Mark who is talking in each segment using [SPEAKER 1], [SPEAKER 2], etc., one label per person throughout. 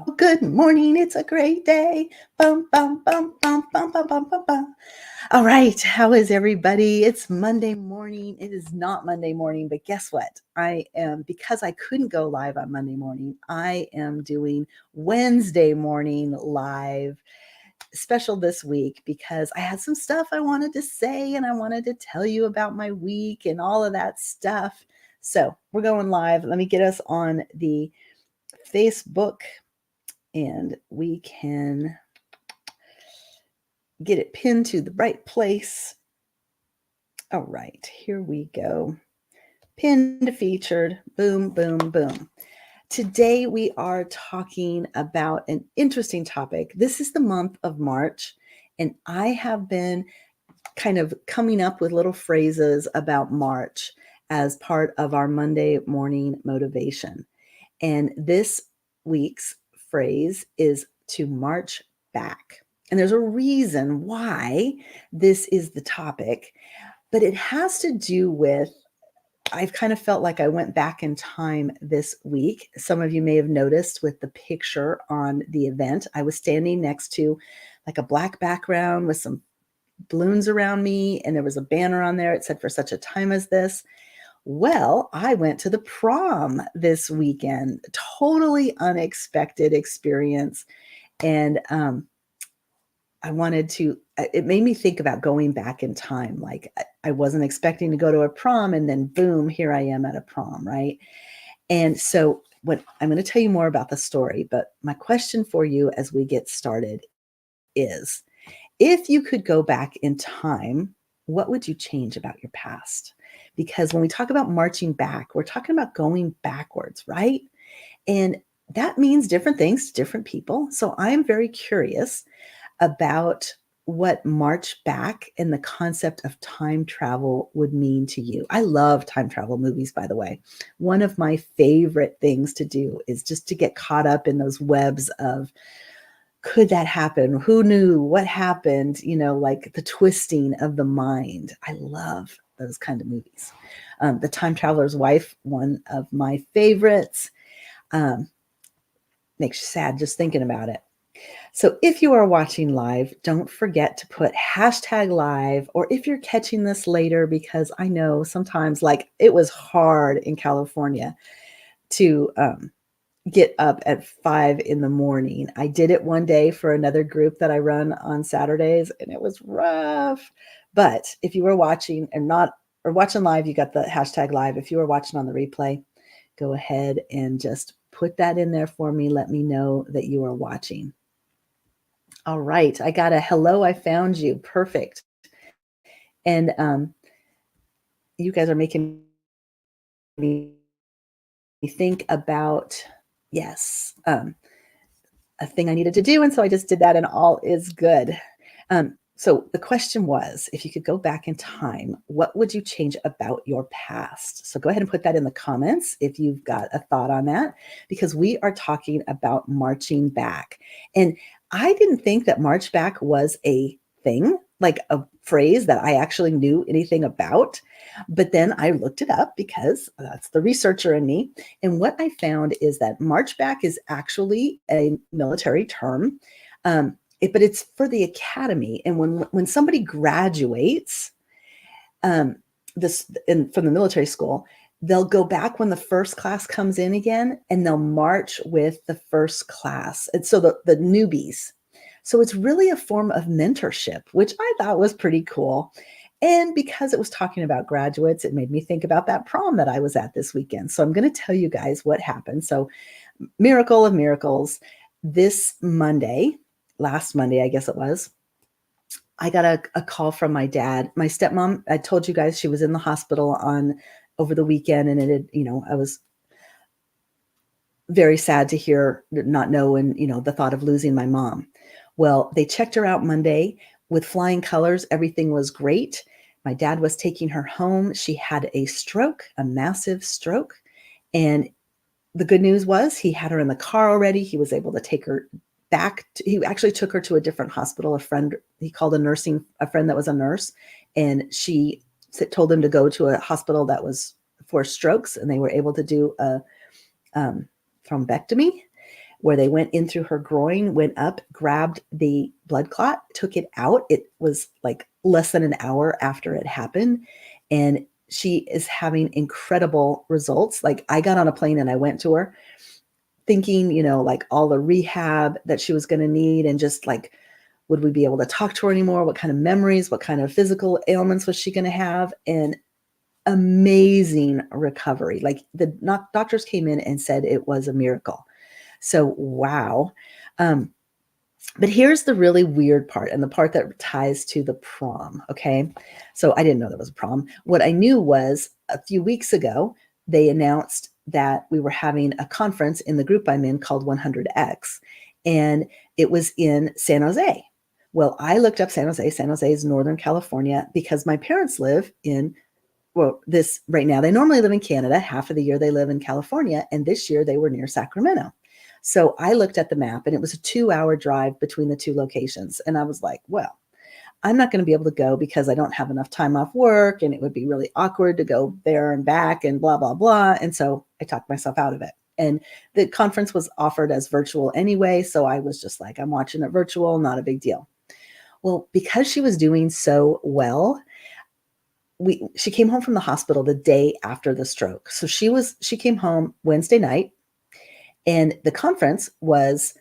[SPEAKER 1] Good morning. It's a great day. Bum, bum, bum, bum, bum, bum, bum, bum, bum. All right. How is everybody? It's Monday morning. It is not Monday morning, but guess what? Because I couldn't go live on Monday morning, I am doing Wednesday morning live special this week because I had some stuff I wanted to say and I wanted to tell you about my week and all of that stuff. So we're going live. Let me get us on the Facebook and we can get it pinned to the right place. All right, here we go. Pinned to featured. Boom, boom, boom. Today we are talking about an interesting topic. This is the month of March, and I have been kind of coming up with little phrases about March as part of our Monday morning motivation. And this week's phrase is to march back. And there's a reason why this is the topic, but it has to do with I've kind of felt like I went back in time this week. Some of you may have noticed with the picture on the event, I was standing next to like a black background with some balloons around me, and there was a banner on there. It said, "For such a time as this." Well, I went to the prom this weekend, totally unexpected experience. And it made me think about going back in time. Like I wasn't expecting to go to a prom, and then boom, here I am at a prom, right? And so what I'm going to tell you more about the story, but my question for you as we get started is, if you could go back in time, what would you change about your past? Because when we talk about marching back, we're talking about going backwards, right? And that means different things to different people. So I am very curious about what march back and the concept of time travel would mean to you. I love time travel movies, by the way. One of my favorite things to do is just to get caught up in those webs of, could that happen? Who knew? What happened? Like the twisting of the mind. I love those kind of movies. The Time Traveler's Wife, one of my favorites. Makes you sad just thinking about it. So if you are watching live, don't forget to put #live, or if you're catching this later, because I know sometimes, like, it was hard in California to get up at 5 in the morning. I did it one day for another group that I run on Saturdays, and it was rough. But if you were watching or watching live, you got the #live. If you were watching on the replay, go ahead and just put that in there for me. Let me know that you are watching. All right. I got a hello. I found you. Perfect. And you guys are making me think about, yes, a thing I needed to do. And so I just did that, and all is good. So the question was, if you could go back in time, what would you change about your past? So go ahead and put that in the comments if you've got a thought on that, because we are talking about marching back. And I didn't think that march back was a thing, like a phrase that I actually knew anything about. But then I looked it up because that's the researcher in me. And what I found is that march back is actually a military term. But it's for the academy. And when somebody graduates from the military school, they'll go back when the first class comes in again, and they'll march with the first class. And so the newbies. So it's really a form of mentorship, which I thought was pretty cool. And because it was talking about graduates, it made me think about that prom that I was at this weekend. So I'm going to tell you guys what happened. So, miracle of miracles, this Monday, last Monday, I guess it was, I got a call from my dad. My stepmom, I told you guys, she was in the hospital over the weekend, and I was very sad to not know, and the thought of losing my mom. Well, they checked her out Monday with flying colors. Everything was great. My dad was taking her home. She had a stroke, a massive stroke. And the good news was he had her in the car already. He was able to take her back. He actually took her to a different hospital. He called a friend that was a nurse, and she told him to go to a hospital that was for strokes, and they were able to do a thrombectomy. where they went in through her groin, went up, grabbed the blood clot, took it out. It was like less than an hour after it happened. And she is having incredible results. Like I got on a plane and I went to her thinking, like all the rehab that she was going to need and just like, would we be able to talk to her anymore? What kind of memories, what kind of physical ailments was she going to have? And amazing recovery. Like the doctors came in and said it was a miracle. So, wow. But here's the really weird part and the part that ties to the prom. Okay. So I didn't know there was a prom. What I knew was a few weeks ago, they announced that we were having a conference in the group I'm in called 100X, and it was in San Jose. Well, I looked up San Jose. San Jose is Northern California because my parents live in, well, this right now, they normally live in Canada. Half of the year they live in California. And this year they were near Sacramento. So I looked at the map and it was a 2-hour drive between the two locations. And I was like, well, I'm not going to be able to go because I don't have enough time off work and it would be really awkward to go there and back and blah, blah, blah. And so I talked myself out of it. And the conference was offered as virtual anyway. So I was just like, I'm watching it virtual, not a big deal. Well, because she was doing so well, she came home from the hospital the day after the stroke. So she came home Wednesday night, and the conference was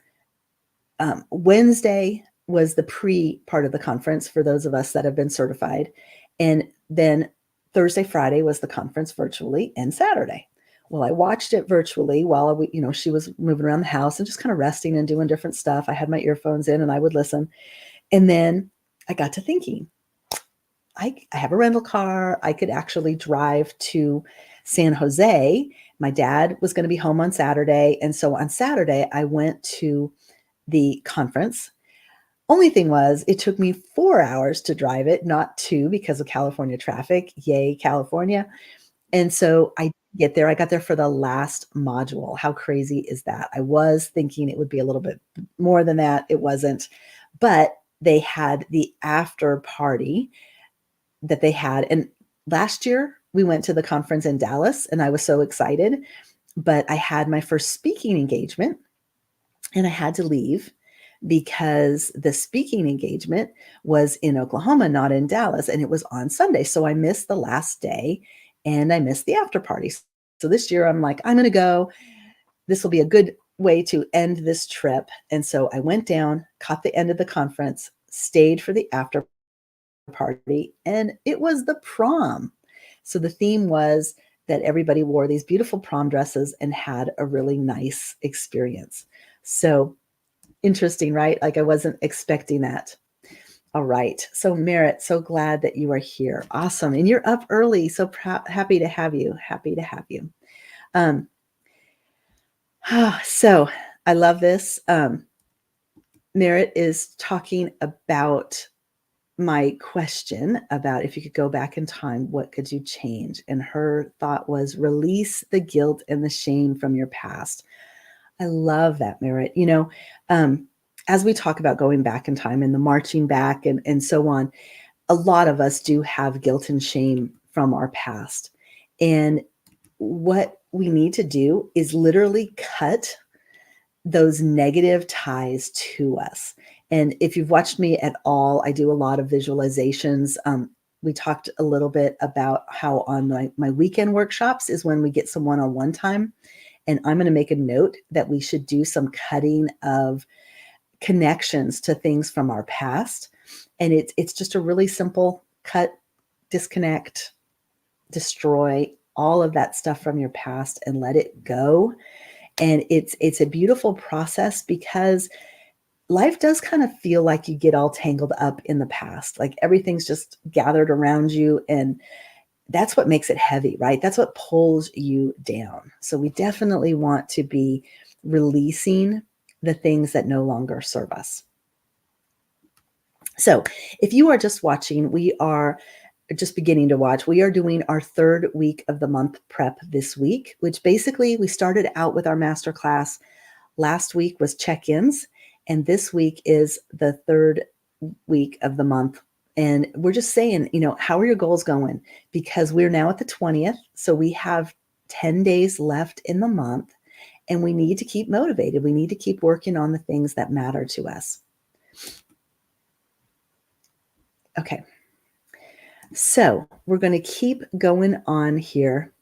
[SPEAKER 1] Wednesday was the pre part of the conference for those of us that have been certified. And then Thursday, Friday was the conference virtually, and Saturday. Well, I watched it virtually while she was moving around the house and just kind of resting and doing different stuff. I had my earphones in and I would listen. And then I got to thinking, I have a rental car. I could actually drive to San Jose. My dad was going to be home on Saturday. And so on Saturday, I went to the conference. Only thing was, it took me 4 hours to drive it, not 2 because of California traffic. Yay, California. And so I get there. I got there for the last module. How crazy is that? I was thinking it would be a little bit more than that. It wasn't. But they had the after party that they had. And last year we went to the conference in Dallas and I was so excited, but I had my first speaking engagement and I had to leave because the speaking engagement was in Oklahoma, not in Dallas, and it was on Sunday. So I missed the last day and I missed the after party. So this year I'm like, I'm going to go. This will be a good way to end this trip. And so I went down, caught the end of the conference, stayed for the after party, and it was the prom. So the theme was that everybody wore these beautiful prom dresses and had a really nice experience. So interesting, right? Like I wasn't expecting that. All right. So Merritt, so glad that you are here. Awesome. And you're up early. So happy to have you. Happy to have you. So I love this. Merritt is talking about my question about if you could go back in time, what could you change? And her thought was release the guilt and the shame from your past. I love that, Merritt. As we talk about going back in time and the marching back and so on, a lot of us do have guilt and shame from our past. And what we need to do is literally cut those negative ties to us. And if you've watched me at all, I do a lot of visualizations. We talked a little bit about how on my weekend workshops is when we get some one-on-one time. And I'm going to make a note that we should do some cutting of connections to things from our past. And it's just a really simple cut, disconnect, destroy all of that stuff from your past and let it go. And it's a beautiful process because life does kind of feel like you get all tangled up in the past. Like everything's just gathered around you, and that's what makes it heavy, right? That's what pulls you down. So we definitely want to be releasing the things that no longer serve us. So if you are just watching, we are just beginning to watch. We are doing our third week of the month prep this week, which basically we started out with our masterclass. Last week was check-ins, and this week is the third week of the month. And we're just saying, how are your goals going? Because we're now at the 20th. So we have 10 days left in the month. And we need to keep motivated. We need to keep working on the things that matter to us. Okay. So we're going to keep going on here.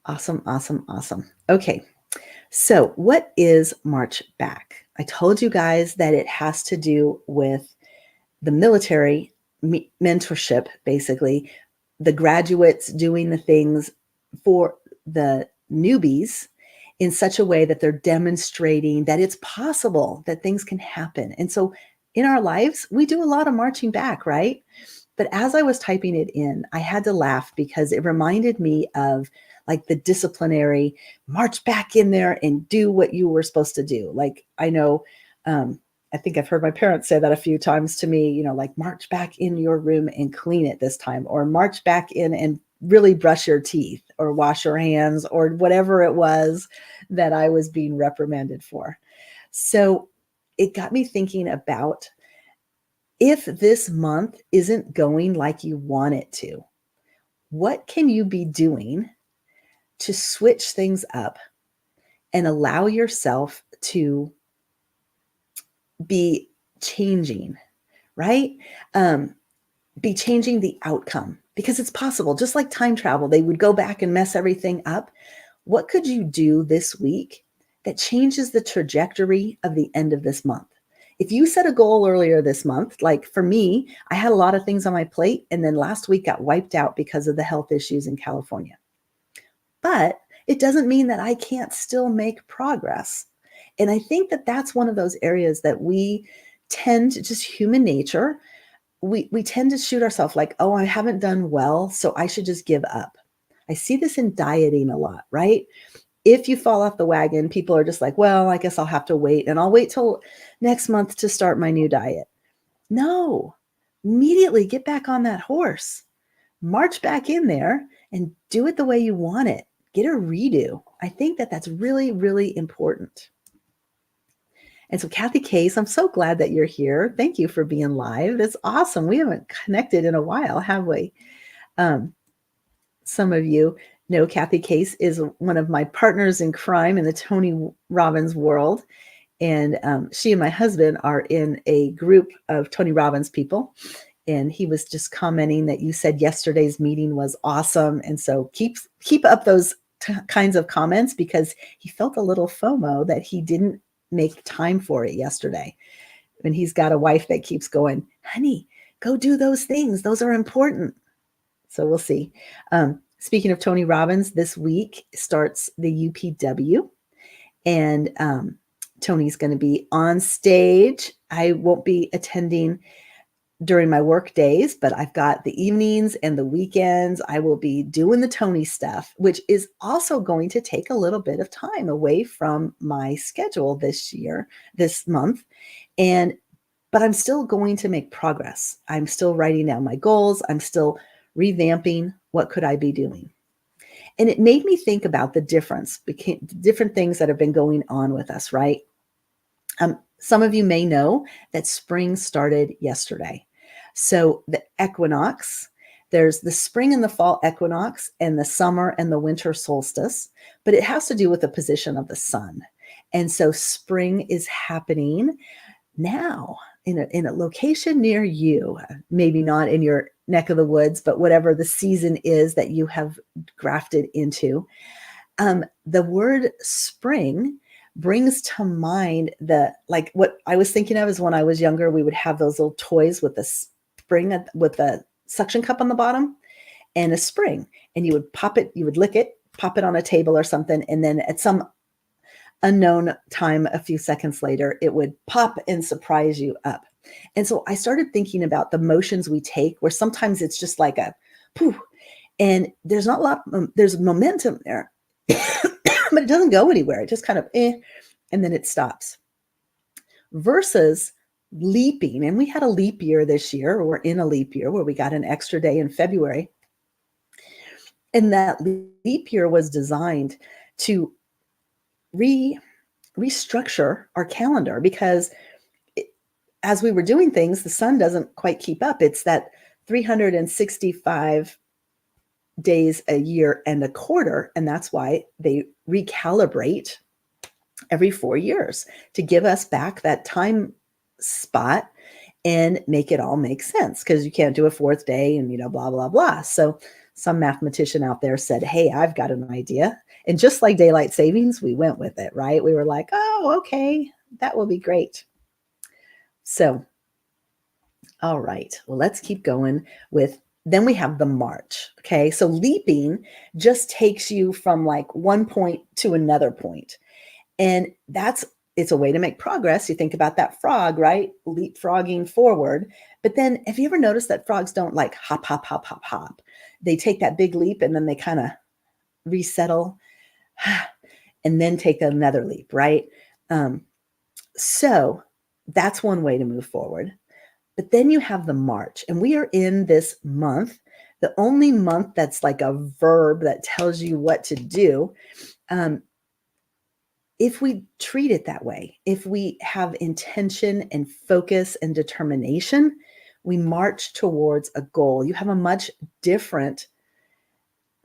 [SPEAKER 1] Awesome, awesome, awesome. Okay. So what is March Back? I told you guys that it has to do with the military mentorship, basically, the graduates doing the things for the newbies in such a way that they're demonstrating that it's possible that things can happen. And so in our lives, we do a lot of marching back, right? But as I was typing it in, I had to laugh because it reminded me of like the disciplinary march back in there and do what you were supposed to do. Like I know, I think I've heard my parents say that a few times to me, like march back in your room and clean it this time, or march back in and really brush your teeth or wash your hands or whatever it was that I was being reprimanded for. So it got me thinking about if this month isn't going like you want it to, what can you be doing to switch things up and allow yourself to be changing, right? Be changing the outcome because it's possible. Just like time travel, they would go back and mess everything up. What could you do this week that changes the trajectory of the end of this month? If you set a goal earlier this month, like for me, I had a lot of things on my plate, and then last week got wiped out because of the health issues in California. But it doesn't mean that I can't still make progress. And I think that that's one of those areas that we tend to, just human nature, we tend to shoot ourselves like, oh, I haven't done well, so I should just give up. I see this in dieting a lot, right? If you fall off the wagon, people are just like, well, I guess I'll have to wait, and I'll wait till next month to start my new diet. No, immediately get back on that horse, march back in there and do it the way you want it. Get a redo. I think that that's really, really important. And so Kathy Case, I'm so glad that you're here. Thank you for being live. That's awesome. We haven't connected in a while, have we? Some of you know Kathy Case is one of my partners in crime in the Tony Robbins world. And she and my husband are in a group of Tony Robbins people. And he was just commenting that you said yesterday's meeting was awesome. And so keep up those kinds of comments, because he felt a little FOMO that he didn't make time for it yesterday. And he's got a wife that keeps going, honey, go do those things. Those are important. So we'll see. Speaking of Tony Robbins, this week starts the UPW, and Tony's going to be on stage. I won't be attending during my work days, but I've got the evenings and the weekends. I will be doing the Tony stuff, which is also going to take a little bit of time away from my schedule this month. But I'm still going to make progress. I'm still writing down my goals. I'm still revamping what could I be doing. And it made me think about the different things that have been going on with us, right? Some of you may know that spring started yesterday. So the equinox, there's the spring and the fall equinox and the summer and the winter solstice, but it has to do with the position of the sun. And so spring is happening now in a location near you, maybe not in your neck of the woods, but whatever the season is that you have grafted into. The word spring brings to mind what I was thinking of is when I was younger, we would have those little toys with the spring with a suction cup on the bottom and a spring, and you would pop it, you would lick it, pop it on a table or something, and then at some unknown time, a few seconds later, it would pop and surprise you up. And so I started thinking about the motions we take, where sometimes it's just like a poof, and there's not a lot, there's momentum there, but it doesn't go anywhere. It just kind of and then it stops. Versus leaping, and we had a leap year this year, or we're in a leap year where we got an extra day in February. And that leap year was designed to restructure our calendar, because as we were doing things, the sun doesn't quite keep up. It's that 365 days a year and a quarter, and that's why they recalibrate every 4 years to give us back that time spot and make it all make sense, because you can't do a fourth day and blah blah blah. So some mathematician out there said, hey, I've got an idea, and just like daylight savings, we went with it, right? We were like, oh, okay, that will be great. So all right, well, let's keep going with, then we have the March. Okay, so leaping just takes you from like one point to another point. And it's a way to make progress. You think about that frog, right? Leapfrogging forward. But then have you ever noticed that frogs don't like hop, hop, hop, hop, hop? They take that big leap and then they kind of resettle and then take another leap, right? So that's one way to move forward. But then you have the March, and we are in this month, the only month that's like a verb that tells you what to do. If we treat it that way, if we have intention and focus and determination, we march towards a goal. You have a much different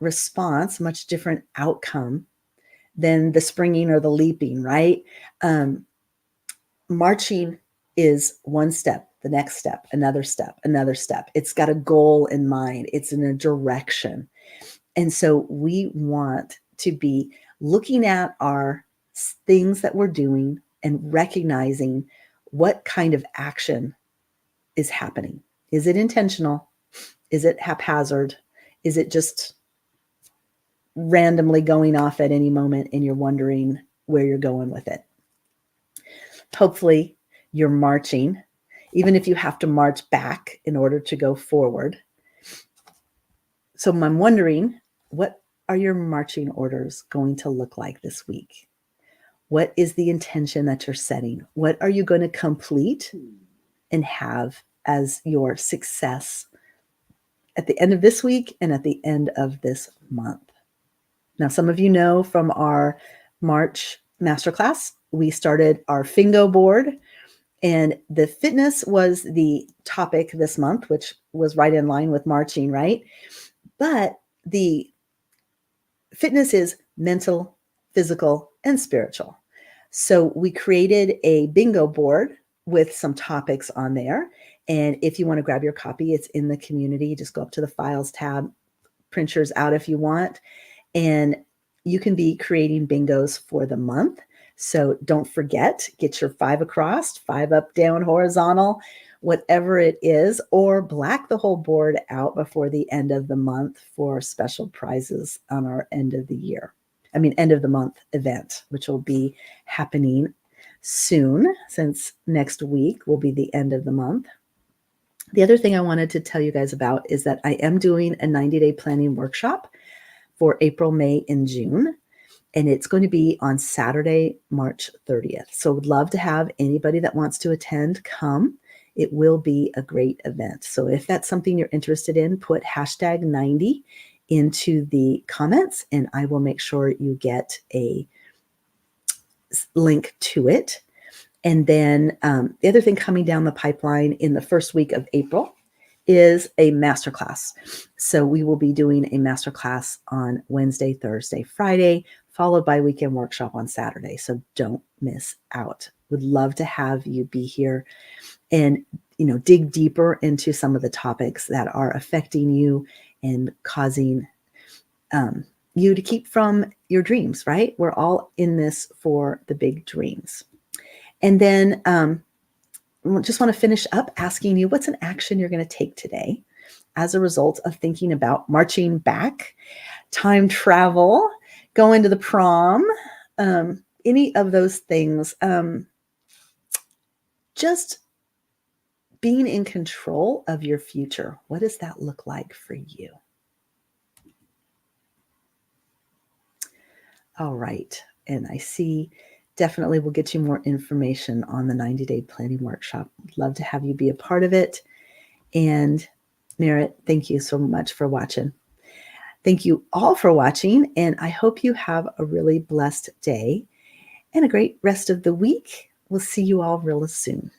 [SPEAKER 1] response, much different outcome than the springing or the leaping, right? Marching is one step, the next step, another step, another step. It's got a goal in mind. It's in a direction. And so we want to be looking at our things that we're doing and recognizing what kind of action is happening. Is it intentional? Is it haphazard? Is it just randomly going off at any moment and you're wondering where you're going with it? Hopefully you're marching, even if you have to march back in order to go forward. So I'm wondering, what are your marching orders going to look like this week? What is the intention that you're setting? What are you going to complete and have as your success at the end of this week and at the end of this month? Now, some of you know from our March masterclass, we started our Fingo board, and the fitness was the topic this month, which was right in line with marching, right? But the fitness is mental, physical, and spiritual. So we created a bingo board with some topics on there. And if you want to grab your copy, it's in the community. Just go up to the files tab, print yours out if you want. And you can be creating bingos for the month. So don't forget, get your 5 across, 5 up, down, horizontal, whatever it is, or black the whole board out before the end of the month for special prizes on our end of the month event, which will be happening soon, since next week will be the end of the month. The other thing I wanted to tell you guys about is that I am doing a 90-day planning workshop for April, May, and June. And it's going to be on Saturday, March 30th. So would love to have anybody that wants to attend come. It will be a great event. So if that's something you're interested in, put hashtag 90 into the comments and I will make sure you get a link to it. And then the other thing coming down the pipeline in the first week of April is a masterclass. So we will be doing a masterclass on Wednesday, Thursday, Friday, followed by weekend workshop on Saturday. So don't miss out. Would love to have you be here and dig deeper into some of the topics that are affecting you and causing you to keep from your dreams, right? We're all in this for the big dreams. And then just want to finish up asking you, what's an action you're going to take today as a result of thinking about marching back, time travel, going to the prom, any of those things, just being in control of your future. What does that look like for you? All right. And I see definitely we'll get you more information on the 90-day planning workshop. Love to have you be a part of it. And Merritt, thank you so much for watching. Thank you all for watching, and I hope you have a really blessed day and a great rest of the week. We'll see you all real soon.